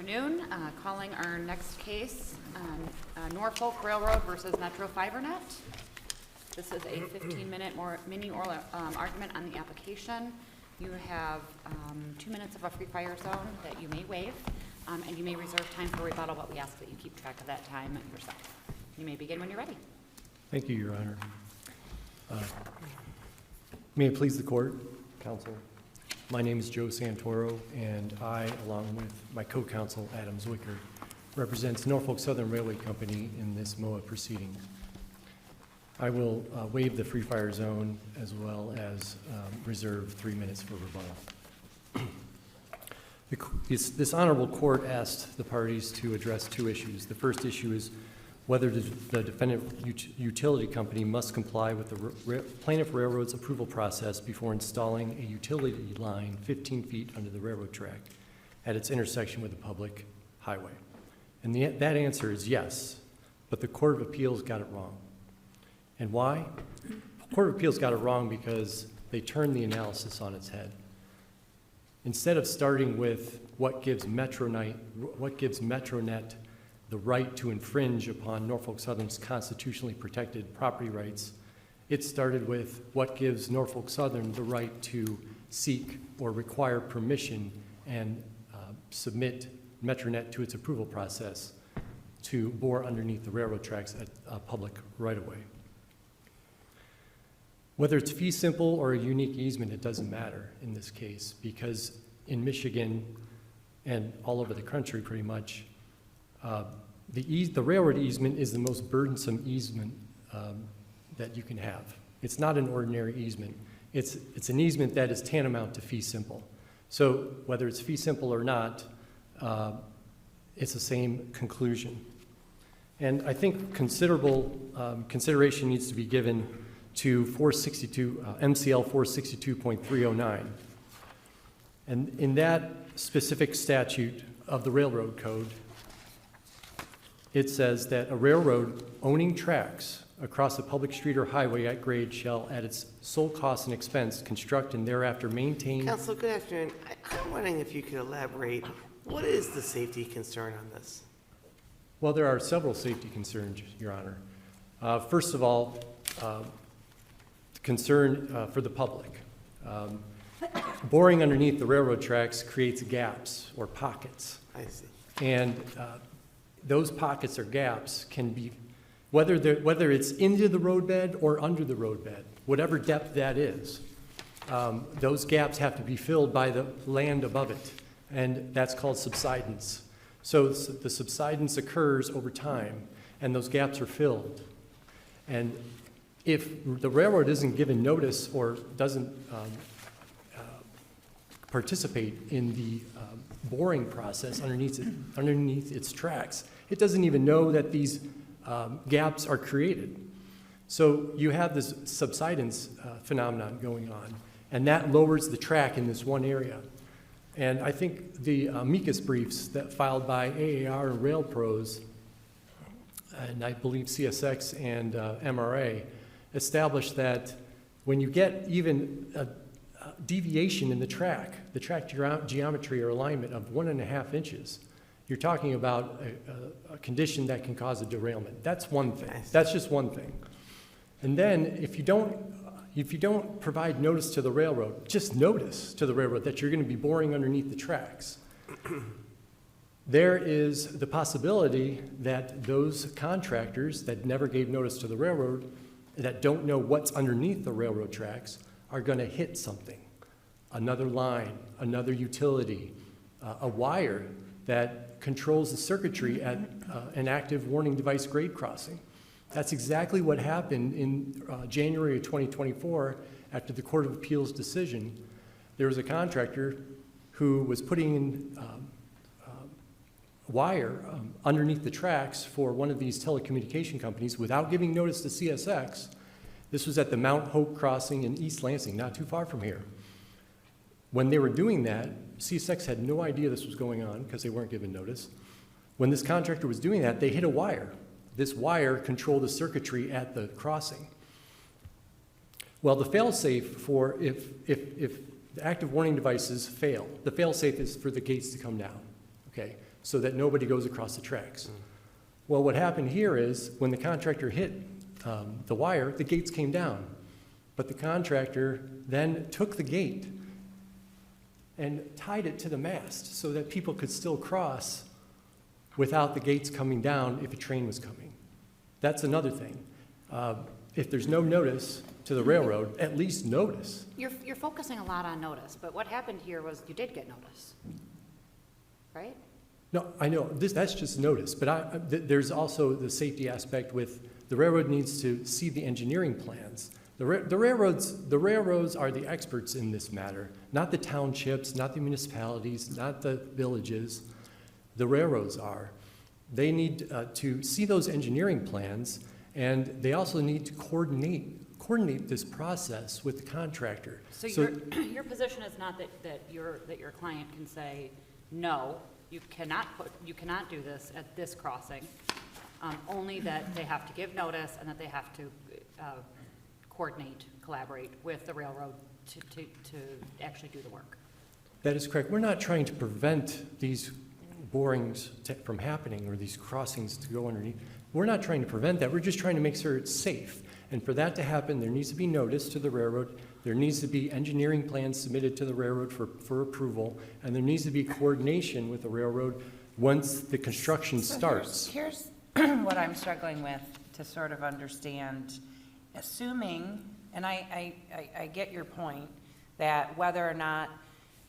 afternoon. Calling our next case, Norfolk Railroad versus Metro Fibernet. This is a 15-minute mini oral argument on the application. You have 2 minutes of a free fire zone that you may waive, and you may reserve time for rebuttal, but we ask that you keep track of that time yourself. You may begin when you're ready. Thank you, Your Honor. May it please the court, counsel. My name is Joe Santoro, and I, along with my co-counsel, Adam Zwicker, represents Norfolk Southern Railway Company in this MOA proceeding. I will waive the free fire zone as well as reserve 3 minutes for rebuttal. This honorable court asked the parties to address two issues. The first issue is whether the defendant utility company must comply with the plaintiff railroad's approval process before installing a utility line 15 feet under the railroad track at its intersection with a public highway. And that answer is yes, but the Court of Appeals got it wrong. And why? The Court of Appeals got it wrong because they turned the analysis on its head. Instead of starting with what gives Metronet the right to infringe upon Norfolk Southern's constitutionally protected property rights, it started with what gives Norfolk Southern the right to seek or require permission and submit Metronet to its approval process to bore underneath the railroad tracks at a public right-of-way. Whether it's fee simple or a unique easement, it doesn't matter in this case, because in Michigan and all over the country pretty much, the railroad easement is the most burdensome easement that you can have. It's not an ordinary easement. It's an easement that is tantamount to fee simple. So whether it's fee simple or not, it's the same conclusion. And I think considerable consideration needs to be given to MCL 462.309. And in that specific statute of the Railroad Code, it says that a railroad owning tracks across a public street or highway at grade shall, at its sole cost and expense, construct and thereafter maintain. Counsel, good afternoon. I'm wondering if you could elaborate. What is the safety concern on this? Well, there are several safety concerns, Your Honor. First of all, concern for the public. Boring underneath the railroad tracks creates gaps or pockets. I see. And those pockets or gaps can be, whether it's into the roadbed or under the roadbed, whatever depth that is, those gaps have to be filled by the land above it, and that's called subsidence. So the subsidence occurs over time, and those gaps are filled. And if the railroad isn't given notice or doesn't participate in the boring process underneath its tracks, it doesn't even know that these gaps are created. So you have this subsidence phenomenon going on, and that lowers the track in this one area. And I think the amicus briefs that filed by AAR and Rail Pros, and I believe CSX and MRA, established that when you get even a deviation in the track geometry or alignment of 1.5 inches, you're talking about a condition that can cause a derailment. That's one thing. That's just one thing. And then if you don't provide notice to the railroad, just notice to the railroad that you're going to be boring underneath the tracks, there is the possibility that those contractors that never gave notice to the railroad, that don't know what's underneath the railroad tracks, are going to hit something, another line, another utility, a wire that controls the circuitry at an active warning device grade crossing. That's exactly what happened in January of 2024 after the Court of Appeals decision. There was a contractor who was putting in wire underneath the tracks for one of these telecommunication companies without giving notice to CSX. This was at the Mount Hope crossing in East Lansing, not too far from here. When they were doing that, CSX had no idea this was going on because they weren't given notice. When this contractor was doing that, they hit a wire. This wire controlled the circuitry at the crossing. Well, the fail-safe for if the active warning devices fail, the fail-safe is for the gates to come down, okay? so that nobody goes across the tracks. Well, what happened here is when the contractor hit the wire, the gates came down. But the contractor then took the gate and tied it to the mast so that people could still cross without the gates coming down if a train was coming. That's another thing. If there's no notice to the railroad, at least notice. You're focusing a lot on notice, but what happened here was you did get notice, right? No, I know, that's just notice, but there's also the safety aspect with the railroad needs to see the engineering plans. The railroads are the experts in this matter, not the townships, not the municipalities, not the villages. The railroads are. They need to see those engineering plans, and they also need to coordinate this process with the contractor. So your position is not that your client can say, no, you cannot do this at this crossing, only that they have to give notice and that they have to collaborate with the railroad to actually do the work. That is correct. We're not trying to prevent these borings from happening or these crossings to go underneath. We're not trying to prevent that. We're just trying to make sure it's safe. And for that to happen, there needs to be notice to the railroad. There needs to be engineering plans submitted to the railroad for approval. And there needs to be coordination with the railroad once the construction starts. Here's what I'm struggling with to sort of understand. Assuming, and I get your point, that whether or not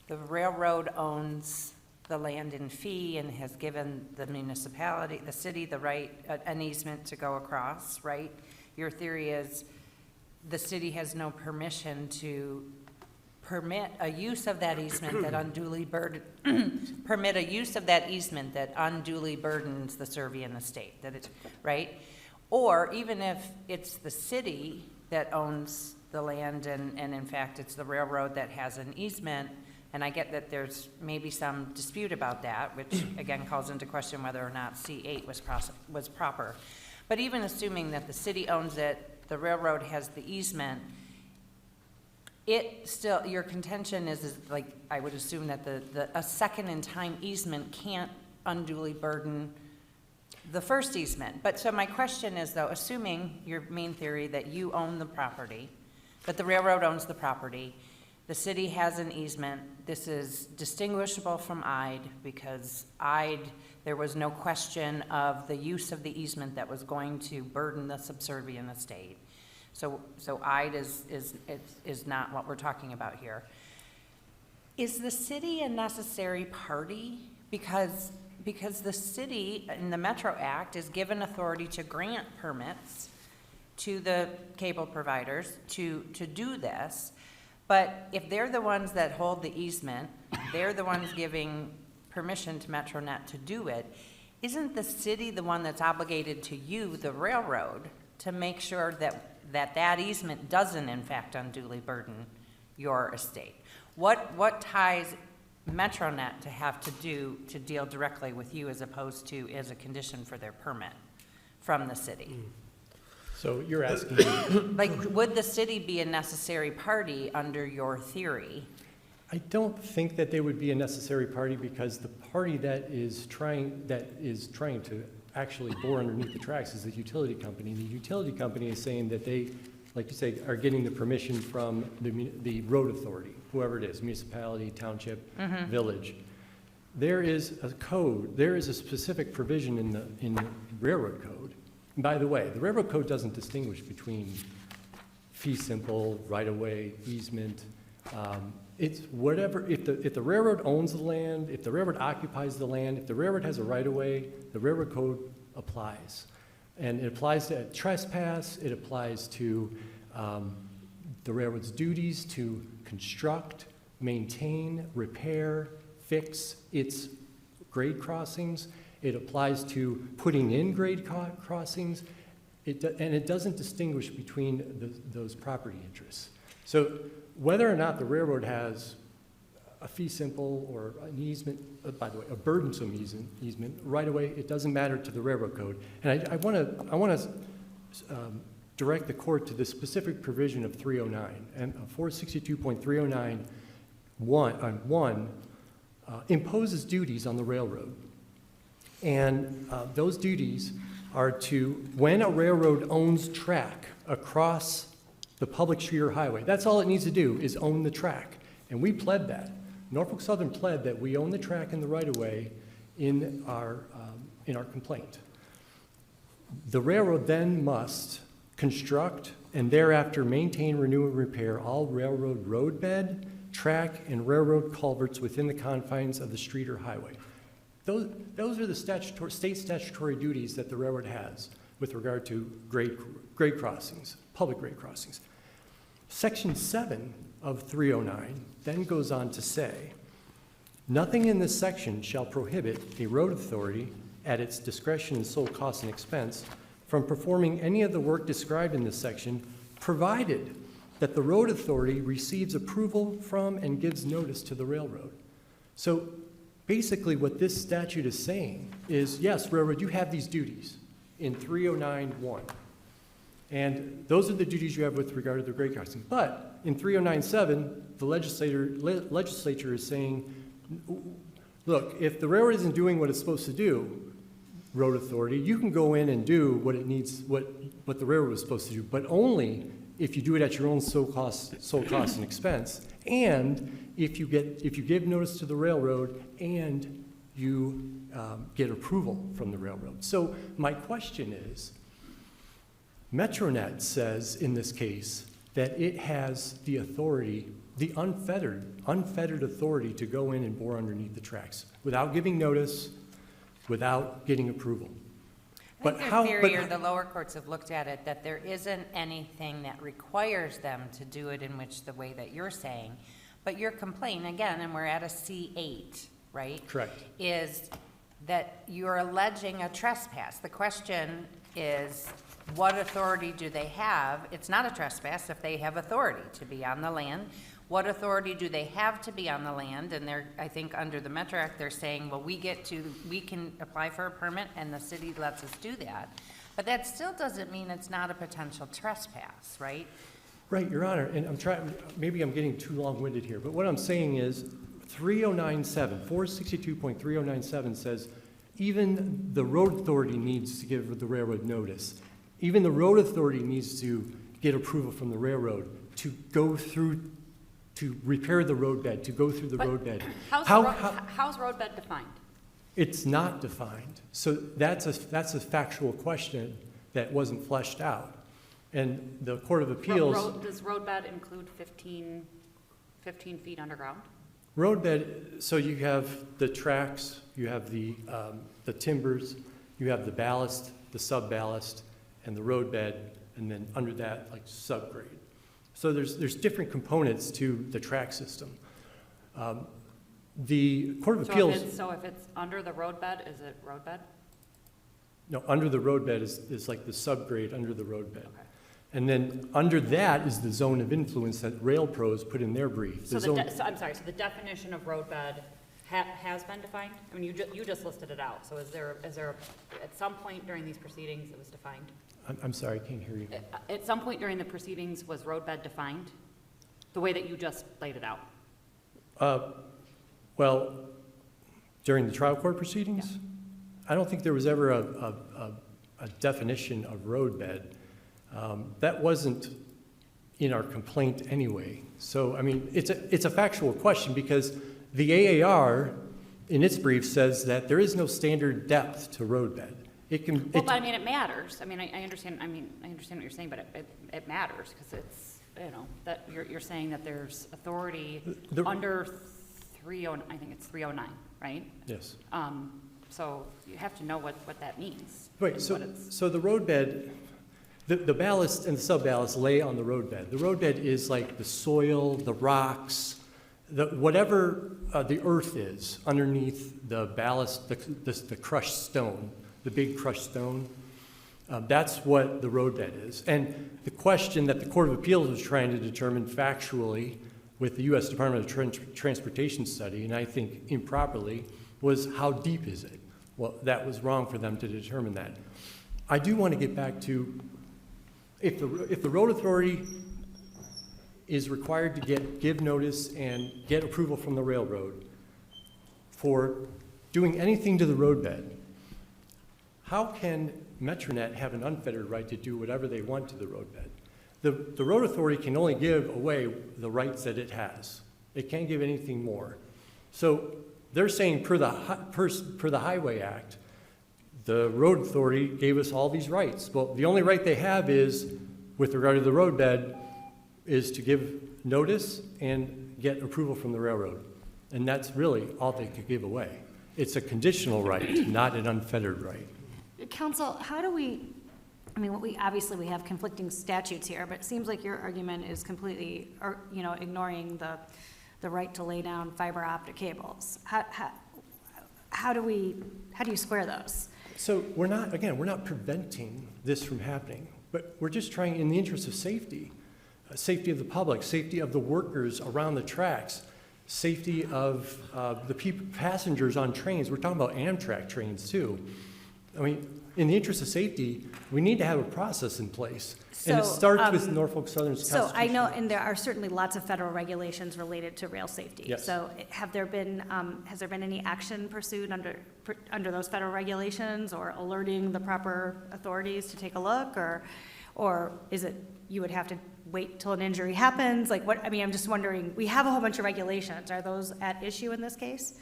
the railroad owns the land in fee and has given the municipality, the city, the right, an easement to go across, right? Your theory is the city has no permission to permit a use of that easement that unduly permit a use of that easement that unduly burdens the Servian estate, that it's, right? Or even if it's the city that owns the land and in fact it's the railroad that has an easement, and I get that there's maybe some dispute about that, which again calls into question whether or not C8 was proper. But even assuming that the city owns it, the railroad has the easement, it still, your contention is like, I would assume that a second in time easement can't unduly burden the first easement. But so my question is though, assuming your main theory that you own the property, that the railroad owns the property, the city has an easement, this is distinguishable from IDE because IDE, there was no question of the use of the easement that was going to burden the subservient estate. So IDE is not what we're talking about here. Is the city a necessary party? Because the city in the Metro Act is given authority to grant permits to the cable providers to do this. But if they're the ones that hold the easement, they're the ones giving permission to MetroNet to do it, isn't the city the one that's obligated to you, the railroad, to make sure that easement doesn't in fact unduly burden your estate? What ties MetroNet to have to do to deal directly with you as opposed to as a condition for their permit from the city? So you're asking, Like, would the city be a necessary party under your theory? I don't think that they would be a necessary party because the party that is trying to actually bore underneath the tracks is the utility company. The utility company is saying that they, like you say, are getting the permission from the road authority, whoever it is, municipality, township, village. There is a code, there is a specific provision in the railroad code. And by the way, the railroad code doesn't distinguish between fee simple, right-of-way, easement. It's whatever, if the railroad owns the land, if the railroad occupies the land, if the railroad has a right-of-way, the railroad code applies. And it applies to trespass, it applies to the railroad's duties to construct, maintain, repair, fix its grade crossings. It applies to putting in grade crossings, and it doesn't distinguish between those property interests. So whether or not the railroad has a fee simple or an easement, by the way, a burdensome easement, right away, it doesn't matter to the railroad code. And I want to direct the court to the specific provision of 309, and 462.309 1 imposes duties on the railroad. And those duties are to, when a railroad owns track across the public street or highway, that's all it needs to do, is own the track. And we pled that. Norfolk Southern pled that we own the track in the right-of-way in our complaint. The railroad then must construct and thereafter maintain, renew, and repair all railroad roadbed, track, and railroad culverts within the confines of the street or highway. Those are the state statutory duties that the railroad has with regard to grade crossings, public grade crossings. Section 7 of 309 then goes on to say, nothing in this section shall prohibit a road authority at its discretion and sole cost and expense from performing any of the work described in this section, provided that the road authority receives approval from and gives notice to the railroad. So basically what this statute is saying is, yes, railroad, you have these duties in 309.1. And those are the duties you have with regard to the grade crossing. But in 309.7, the legislature is saying, look, if the railroad isn't doing what it's supposed to do, road authority, you can go in and do what it needs, what the railroad is supposed to do, but only if you do it at your own sole cost and expense, and if you give notice to the railroad and you get approval from the railroad. So my question is, Metronet says in this case that it has the authority, the unfettered authority to go in and bore underneath the tracks without giving notice, without getting approval. I think their theory, or the lower courts have looked at it, that there isn't anything that requires them to do it in which the way that you're saying. But your complaint, again, and we're at a C8, right? Correct. Is that you're alleging a trespass. The question is, what authority do they have? It's not a trespass if they have authority to be on the land. What authority do they have to be on the land? And they're, I think under the Metro Act, they're saying, well, we can apply for a permit and the city lets us do that. But that still doesn't mean it's not a potential trespass, right? Right, Your Honor, and maybe I'm getting too long-winded here, but what I'm saying is 3097, 462.3097 says even the road authority needs to give the railroad notice. Even the road authority needs to get approval from the railroad to go through, to repair the roadbed, to go through the roadbed. How's roadbed defined? It's not defined. So that's a factual question that wasn't fleshed out. And the Court of Appeals... Does roadbed include 15 feet underground? Roadbed, so you have the tracks, you have the timbers, you have the ballast, the sub-ballast, and the roadbed, and then under that, like subgrade. So there's different components to the track system. The Court of Appeals... So if it's under the roadbed, is it roadbed? No, under the roadbed is like the subgrade under the roadbed. Okay. And then under that is the zone of influence that Rail Pros put in their brief. So I'm sorry, so the definition of roadbed has been defined? I mean, you just listed it out. So is there at some point during these proceedings it was defined? I'm sorry, I can't hear you. At some point during the proceedings was roadbed defined? The way that you just laid it out? Well, during the trial court proceedings? Yeah. I don't think there was ever a definition of roadbed. That wasn't in our complaint anyway. So, I mean, it's a factual question because the AAR, in its brief, says that there is no standard depth to roadbed. But I mean, it matters. I mean, I understand. I mean, I understand what you're saying, but it matters because it's, you know, that you're saying that there's authority under 30. I think it's 309, right? Yes. So you have to know what that means. Right. So the roadbed. The ballast and the sub-ballast lay on the roadbed. The roadbed is like the soil, the rocks, whatever the earth is underneath the ballast, the crushed stone, the big crushed stone. That's what the roadbed is. And the question that the Court of Appeals was trying to determine factually with the U.S. Department of Transportation study, and I think improperly, was how deep is it? Well, that was wrong for them to determine that. I do want to get back to if the road authority is required to give notice and get approval from the railroad for doing anything to the roadbed, how can Metronet have an unfettered right to do whatever they want to the roadbed? The road authority can only give away the rights that it has. It can't give anything more. So they're saying per the Highway Act, the road authority gave us all these rights. Well, the only right they have is, with regard to the roadbed, is to give notice and get approval from the railroad. And that's really all they could give away. It's a conditional right, not an unfettered right. Counsel, how do we, I mean, obviously we have conflicting statutes here, but it seems like your argument is completely, ignoring the right to lay down fiber optic cables. How do you square those? So we're not preventing this from happening, but we're just trying, in the interest of safety, safety of the public, safety of the workers around the tracks, safety of the passengers on trains. We're talking about Amtrak trains too. I mean, in the interest of safety, we need to have a process in place. And it So, starts with Norfolk Southern's So I know, Constitution. and there are certainly lots of federal regulations related to rail safety. Yes. So has there been any action pursued under those federal regulations, or alerting the proper authorities to take a look, or is it, you would have to wait till an injury happens? Like what, I mean, I'm just wondering, we have a whole bunch of regulations. Are those at issue in this case?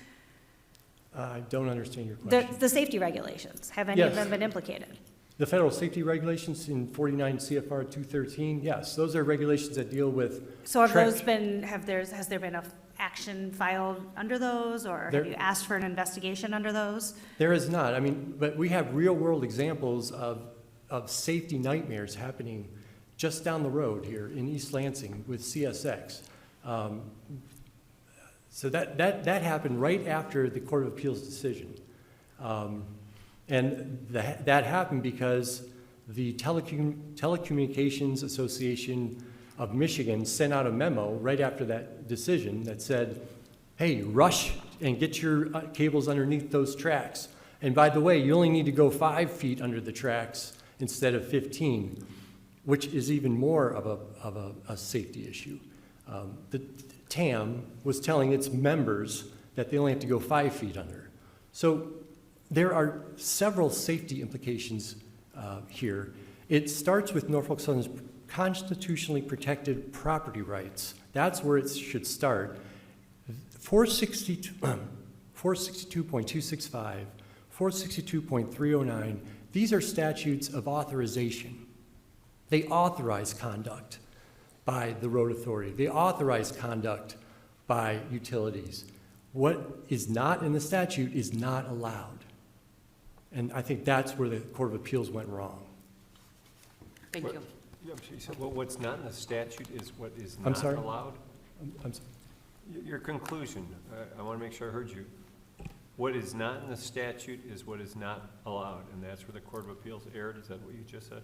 I don't understand your question. The safety regulations, have any of Yes. them been implicated? The federal safety regulations in 49 CFR 213, yes, those are regulations that deal with. So have track- those been, has there been a action filed under those, or There- have you asked for an investigation under those? There is not. I mean, but we have real-world examples of safety nightmares happening just down the road here in East Lansing with CSX. So that happened right after the Court of Appeals decision. And that happened because the Telecommunications Association of Michigan sent out a memo right after that decision that said, hey, rush and get your cables underneath those tracks. And by the way, you only need to go 5 feet under the tracks instead of 15, which is even more of a safety issue. The TAM was telling its members that they only have to go 5 feet under. So there are several safety implications here. It starts with Norfolk Southern's constitutionally protected property rights. That's where it should start. 462.265, 462.309, these are statutes of authorization. They authorize conduct by the road authority. They authorize conduct by utilities. What is not in the statute is not allowed. And I think that's where the Court of Appeals went wrong. Thank you. I'm sorry, you said, well, what's not in the statute is what is I'm not sorry? allowed? I'm sorry. Your conclusion, I want to make sure I heard you. What is not in the statute is what is not allowed, and that's where the Court of Appeals erred? Is that what you just said?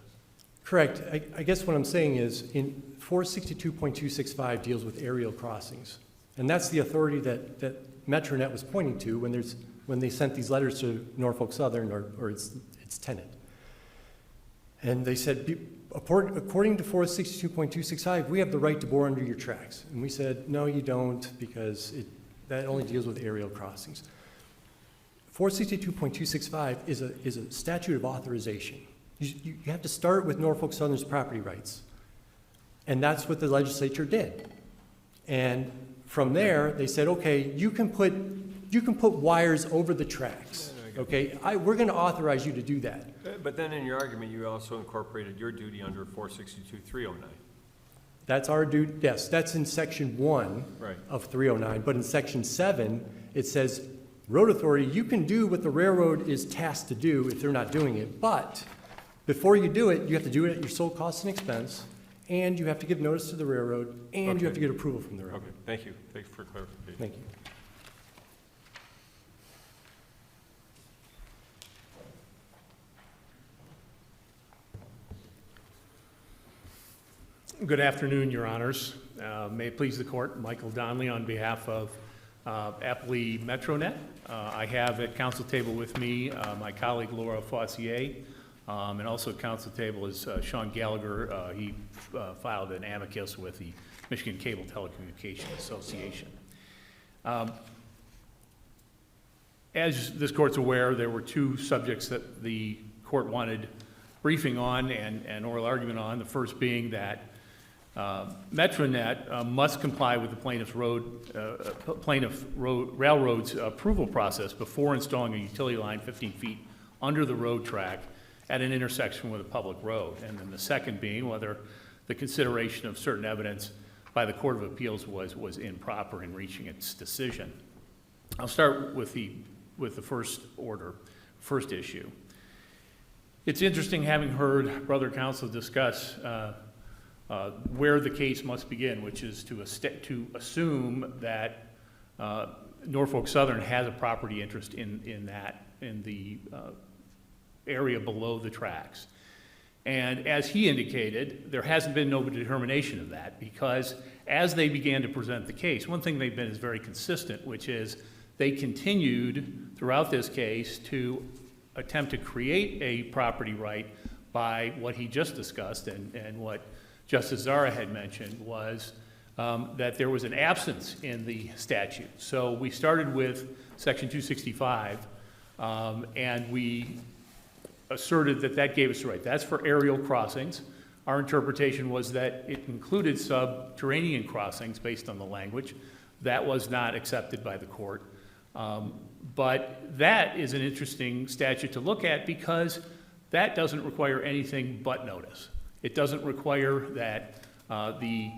Correct. I guess what I'm saying is in 462.265 deals with aerial crossings. And that's the authority that Metronet was pointing to when they sent these letters to Norfolk Southern or its tenant. And they said, according to 462.265, we have the right to bore under your tracks. And we said, no, you don't, because that only deals with aerial crossings. 462.265 is a statute of authorization. You have to start with Norfolk Southern's property rights. And that's what the legislature did. And from there, they said, okay, you can put wires over the tracks. Okay, we're going to authorize you to do that. But then in your argument, you also incorporated your duty under 462.309. That's our duty, yes, that's in section 1 Right. of 309. But in section 7, it says, road authority, you can do what the railroad is tasked to do if they're not doing it. But before you do it, you have to do it at your sole cost and expense, and you have to give notice to the railroad, and you have to get approval from the railroad. Okay, thank you. Thanks for clarification. Thank you. Good afternoon, Your Honors. May it please the Court, Michael Donnelly on behalf of Appley Metronet. I have at council table with me my colleague Laura Fossier, and also at council table is Sean Gallagher. He filed an amicus with the Michigan Cable Telecommunications Association. As this Court's aware, there were two subjects that the court wanted briefing on and oral argument on, the first being that Metronet must comply with the railroad's approval process before installing a utility line 15 feet under the road track at an intersection with a public road. And then the second being whether the consideration of certain evidence by the Court of Appeals was improper in reaching its decision. I'll start with the first issue. It's interesting having heard Brother Counsel discuss where the case must begin, which is to assume that Norfolk Southern has a property interest in the area below the tracks. And as he indicated, there hasn't been no determination of that, because as they began to present the case, one thing they've been is very consistent, which is they continued throughout this case to attempt to create a property right by what he just discussed and what Justice Zara had mentioned was that there was an absence in the statute. So we started with Section 265, and we asserted that that gave us the right. That's for aerial crossings. Our interpretation was that it included subterranean crossings based on the language. That was not accepted by the court. But that is an interesting statute to look at because that doesn't require anything but notice. It doesn't require that the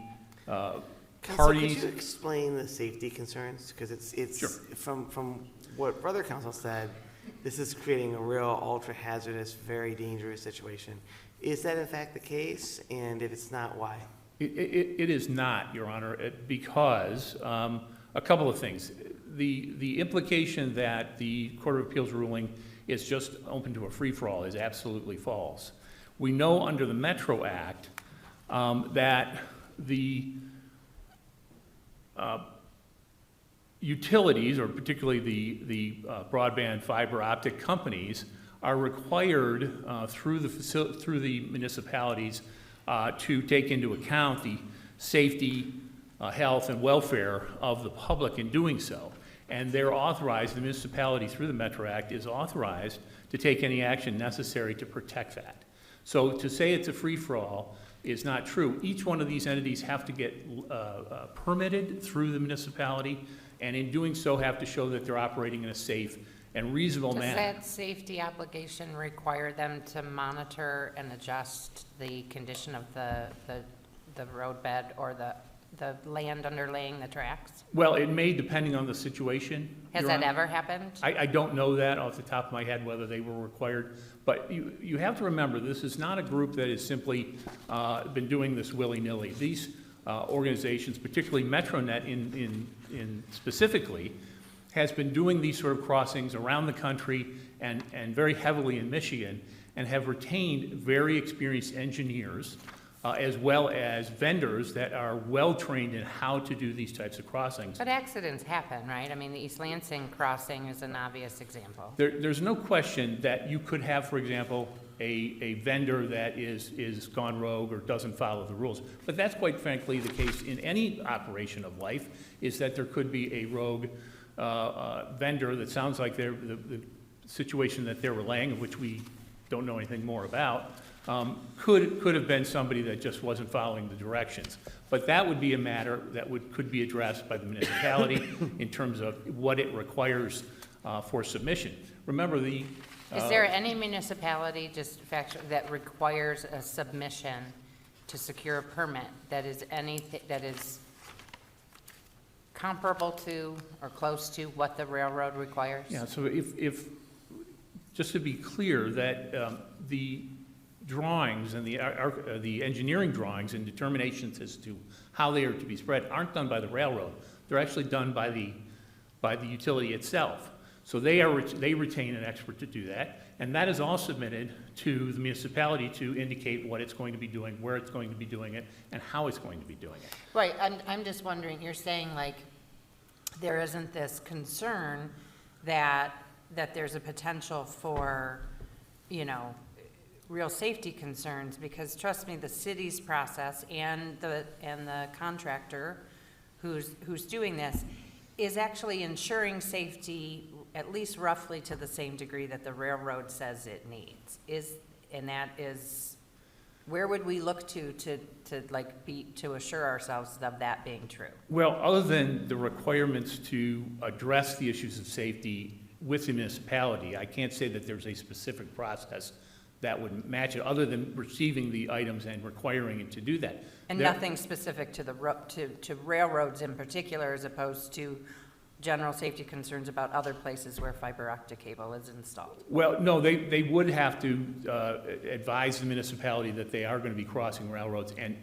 Counsel, parties. could you explain the safety concerns? Because it's Sure. from what Brother Counsel said, this is creating a real ultra-hazardous, very dangerous situation. Is that in fact the case? And if it's not, why? It is not, Your Honor, because a couple of things. The implication that the Court of Appeals ruling is just open to a free-for-all is absolutely false. We know under the Metro Act that the utilities, or particularly the broadband fiber optic companies, are required through the municipalities to take into account the safety, health, and welfare of the public in doing so. And they're authorized, the municipality through the Metro Act is authorized to take any action necessary to protect that. So to say it's a free-for-all is not true. Each one of these entities have to get permitted through the municipality, and in doing so have to show that they're operating in a safe and reasonable Does manner. that safety obligation require them to monitor and adjust the condition of the roadbed or the land underlaying the tracks? Well, it may, depending on the situation. Has Your that Honor. ever happened? I don't know that off the top of my head, whether they were required. But you have to remember, this is not a group that has simply been doing this willy-nilly. These organizations, particularly Metronet in specifically, has been doing these sort of crossings around the country and very heavily in Michigan, and have retained very experienced engineers as well as vendors that are well-trained in how to do these types of crossings. But accidents happen, right? I mean, the East Lansing crossing is an obvious example. There's no question that you could have, for example, a vendor that is gone rogue or doesn't follow the rules. But that's quite frankly the case in any operation of life, is that there could be a rogue vendor that sounds like the situation that they're relaying, of which we don't know anything more about, could have been somebody that just wasn't following the directions. But that would be a matter that could be addressed by the municipality in terms of what it requires for submission. Remember the... Is there any municipality, just factual, that requires a submission to secure a permit that is comparable to or close to what the railroad requires? Yeah, so if just to be clear, that the drawings and the engineering drawings and determinations as to how they are to be spread aren't done by the railroad. They're actually done by the utility itself. So they retain an expert to do that, and that is all submitted to the municipality to indicate what it's going to be doing, where it's going to be doing it, and how it's going to be doing it. Right, I'm just wondering, you're saying like there isn't this concern that there's a potential for, real safety concerns, because trust me, the city's process and the contractor who's doing this is actually ensuring safety at least roughly to the same degree that the railroad says it needs. And that is, where would we look to assure ourselves of that being true? Well, other than the requirements to address the issues of safety with the municipality, I can't say that there's a specific process that would match it, other than receiving the items and requiring it to do that. And There- nothing specific to to railroads in particular, as opposed to general safety concerns about other places where fiber optic cable is installed? Well, no, they would have to advise the municipality that they are going to be crossing railroads and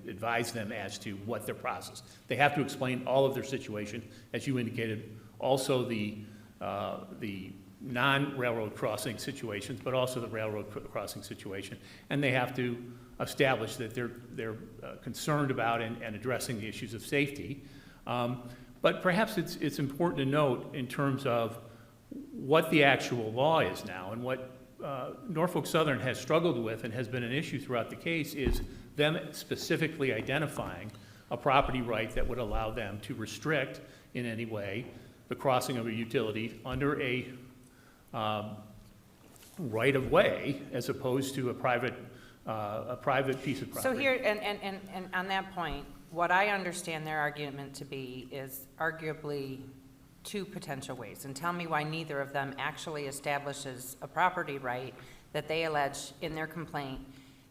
advise them as to what their process. They have to explain all of their situation, as you indicated, also the non-railroad crossing situations, but also the railroad crossing situation. And they have to establish that they're concerned about and addressing the issues of safety. But perhaps it's important to note in terms of what the actual law is now, and what Norfolk Southern has struggled with and has been an issue throughout the case is them specifically identifying a property right that would allow them to restrict in any way the crossing of a utility under a right-of-way as opposed to a private piece of property. So here, and on that point, what I understand their argument to be is arguably two potential ways. And tell me why neither of them actually establishes a property right that they allege in their complaint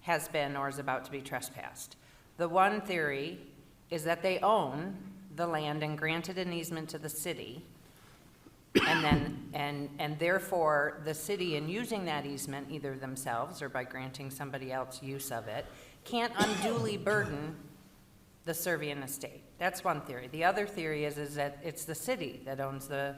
has been or is about to be trespassed. The one theory is that they own the land and granted an easement to the city, and therefore the city, in using that easement, either themselves or by granting somebody else use of it, can't unduly burden the Servian estate. That's one theory. The other theory is that it's the city that owns the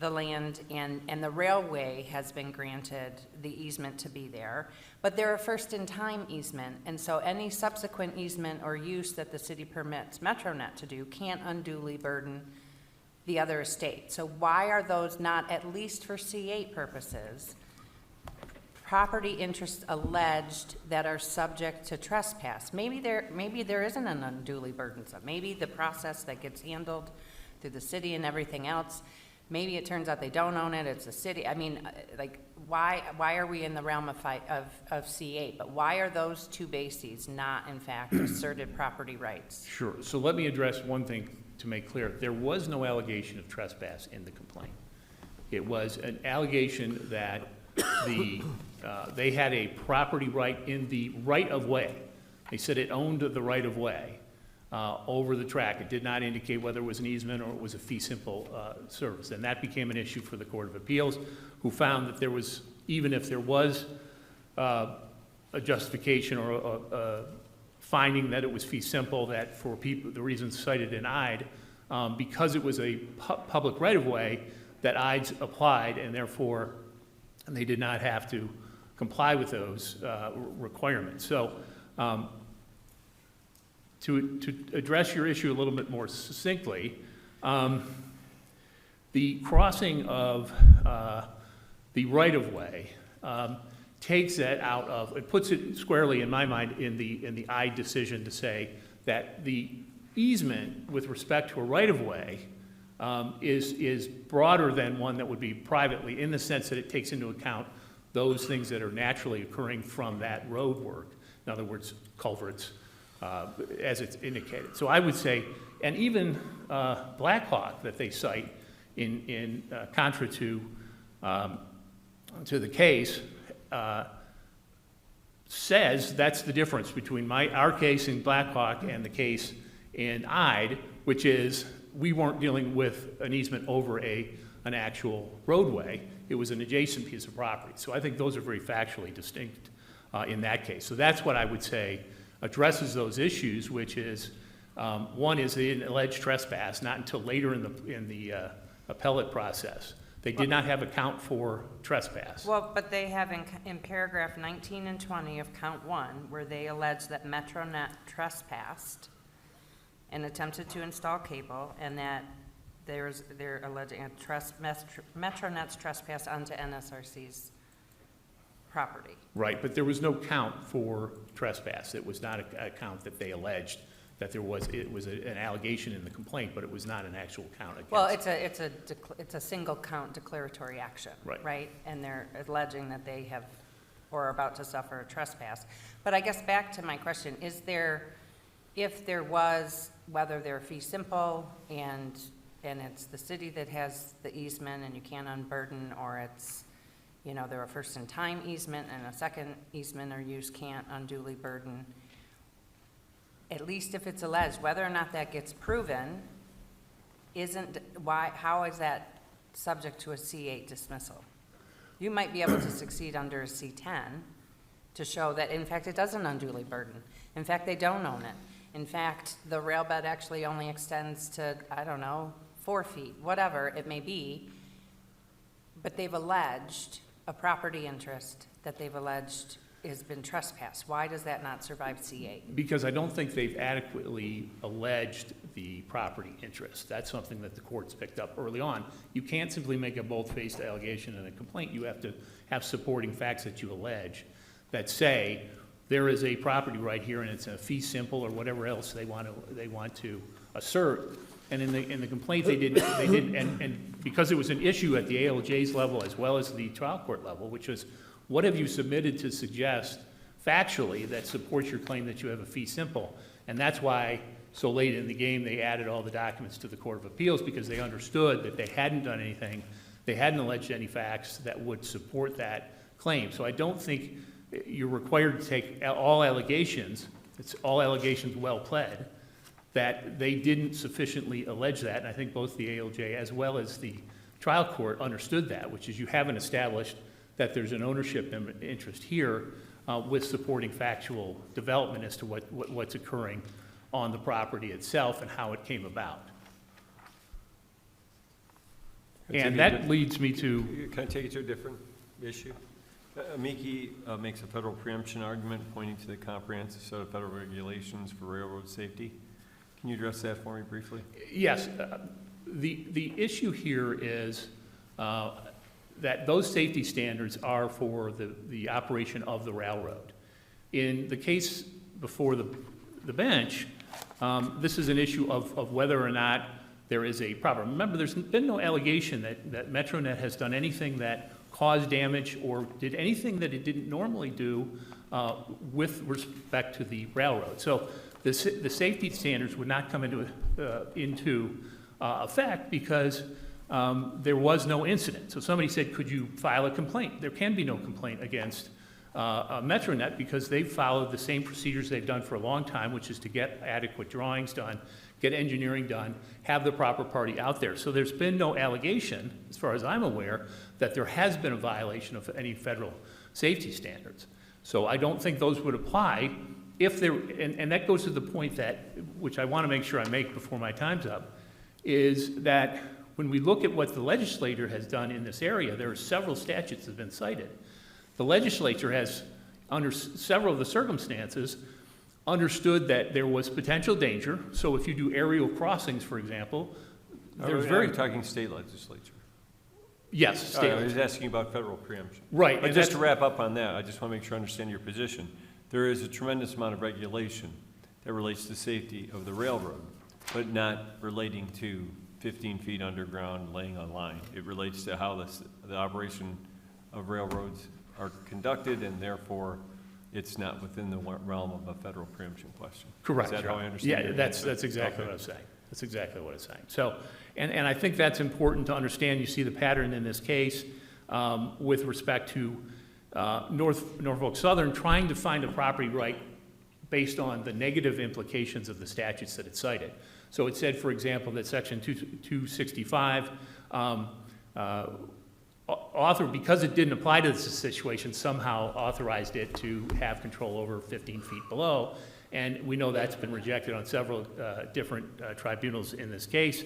land, and the railway has been granted the easement to be there, but they're a first-in-time easement, and so any subsequent easement or use that the city permits MetroNet to do can't unduly burden the other estate. So why are those not, at least for C8 purposes, property interests alleged that are subject to trespass? Maybe there isn't an unduly burdensome. Maybe the process that gets handled through the city and everything else, maybe it turns out they don't own it, it's the city. I mean, like, why are we in the realm of C8? But why are those two bases not, in fact, asserted property rights? Sure. So let me address one thing to make clear. There was no allegation of trespass in the complaint. It was an allegation that they had a property right in the right-of-way. They said it owned the right-of-way over the track. It did not indicate whether it was an easement or it was a fee simple service. And that became an issue for the Court of Appeals, who found that there was, even if there was a justification or a finding that it was fee simple, that for people, the reasons cited in IDE, because it was a public right-of-way, that IDEs applied, and therefore they did not have to comply with those requirements. So to address your issue a little bit more succinctly, the crossing of the right-of-way takes that out of, it puts it squarely in my mind in the IDE decision to say that the easement with respect to a right-of-way is broader than one that would be privately, in the sense that it takes into account those things that are naturally occurring from that road work. In other words, culverts, as it's indicated. So I would say, and even Blackhawk that they cite in contra to the case, says that's the difference between our case in Blackhawk and the case in IDE, which is we weren't dealing with an easement over an actual roadway. It was an adjacent piece of property. So I think those are very factually distinct in that case. So that's what I would say addresses those issues, which is one is the alleged trespass, not until later in the appellate process. They did not have a count for trespass. Well, but they have in paragraph 19 and 20 of count 1, where they allege that MetroNet trespassed and attempted to install cable, and that they're alleging MetroNet's trespass onto NSRC's property. Right, but there was no count for trespass. It was not a count that they alleged that it was an allegation in the complaint, but it was not an actual count against. Well, it's a single count declaratory action. Right. Right? And they're alleging that they have, or are about to suffer a trespass. But I guess back to my question, is there, if there was, whether they're fee simple and it's the city that has the easement and you can't unburden, or it's, you know, they're a first-in-time easement and a second easement or use can't unduly burden, at least if it's alleged, whether or not that gets proven, how is that subject to a C8 dismissal? You might be able to succeed under a C10 to show that, in fact, it doesn't unduly burden. In fact, they don't own it. In fact, the rail bed actually only extends to, I don't know, 4 feet, whatever it may be, but they've alleged a property interest that they've alleged has been trespassed. Why does that not survive C8? Because I don't think they've adequately alleged the property interest. That's something that the courts picked up early on. You can't simply make a bold-faced allegation in a complaint. You have to have supporting facts that you allege that say there is a property right here and it's a fee simple or whatever else they want to assert. And in the complaint they didn't, and because it was an issue at the ALJ's level as well as the trial court level, which was, what have you submitted to suggest factually that supports your claim that you have a fee simple? And that's why so late in the game they added all the documents to the Court of Appeals, because they understood that they hadn't done anything, they hadn't alleged any facts that would support that claim. So I don't think you're required to take all allegations, it's all allegations well pled, that they didn't sufficiently allege that. And I think both the ALJ as well as the trial court understood that, which is you haven't established that there's an ownership interest here with supporting factual development as to what's occurring on the property itself and how it came about. And that leads me to... Can I take it to a different issue? Amici makes a federal preemption argument pointing to the comprehensive set of federal regulations for railroad safety. Can you address that for me briefly? Yes. The issue here is that those safety standards are for the operation of the railroad. In the case before the bench, this is an issue of whether or not there is a proper... Remember, there's been no allegation that MetroNet has done anything that caused damage or did anything that it didn't normally do with respect to the railroad. So the safety standards would not come into effect because there was no incident. So somebody said, could you file a complaint? There can be no complaint against MetroNet because they've followed the same procedures they've done for a long time, which is to get adequate drawings done, get engineering done, have the proper party out there. So there's been no allegation, as far as I'm aware, that there has been a violation of any federal safety standards. So I don't think those would apply if there, and that goes to the point that, which I want to make sure I make before my time's up, is that when we look at what the legislature has done in this area, there are several statutes that have been cited. The legislature has, under several of the circumstances, understood that there was potential danger. So if you do aerial crossings, for example, there's Are you talking state legislature? Yes, state I was legislature. asking about federal preemption. Right. But and just that's- to wrap up on that, I just want to make sure I understand your position. There is a tremendous amount of regulation that relates to safety of the railroad, but not relating to 15 feet underground laying on line. It relates to how the operation of railroads are conducted, and therefore it's not within the realm of a federal preemption question. Correct. Is that how I Your understand Honor. your Yeah, that's answer? exactly Okay. what I'm saying. That's exactly what I'm saying. So, and I think that's important to understand. You see the pattern in this case with respect to Norfolk Southern trying to find a property right based on the negative implications of the statutes that it cited. So it said, for example, that Section 265 because it didn't apply to this situation, somehow authorized it to have control over 15 feet below. And we know that's been rejected on several different tribunals in this case,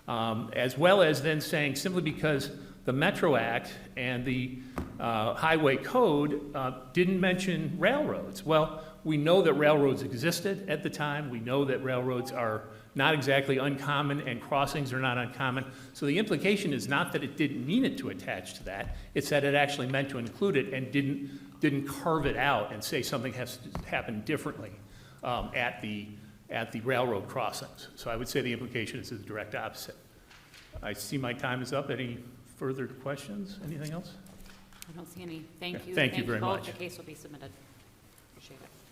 as well as then saying simply because the Metro Act and the Highway Code didn't mention railroads. Well, we know that railroads existed at the time. We know that railroads are not exactly uncommon and crossings are not uncommon. So the implication is not that it didn't mean it to attach to that. It's that it actually meant to include it and didn't carve it out and say something has to happen differently at the at the railroad crossings. So I would say the implication is the direct opposite. I see my time is up. Any further questions? Anything else? I don't see any. Thank Okay, you. thank you very both. much. The case will be submitted. Appreciate it.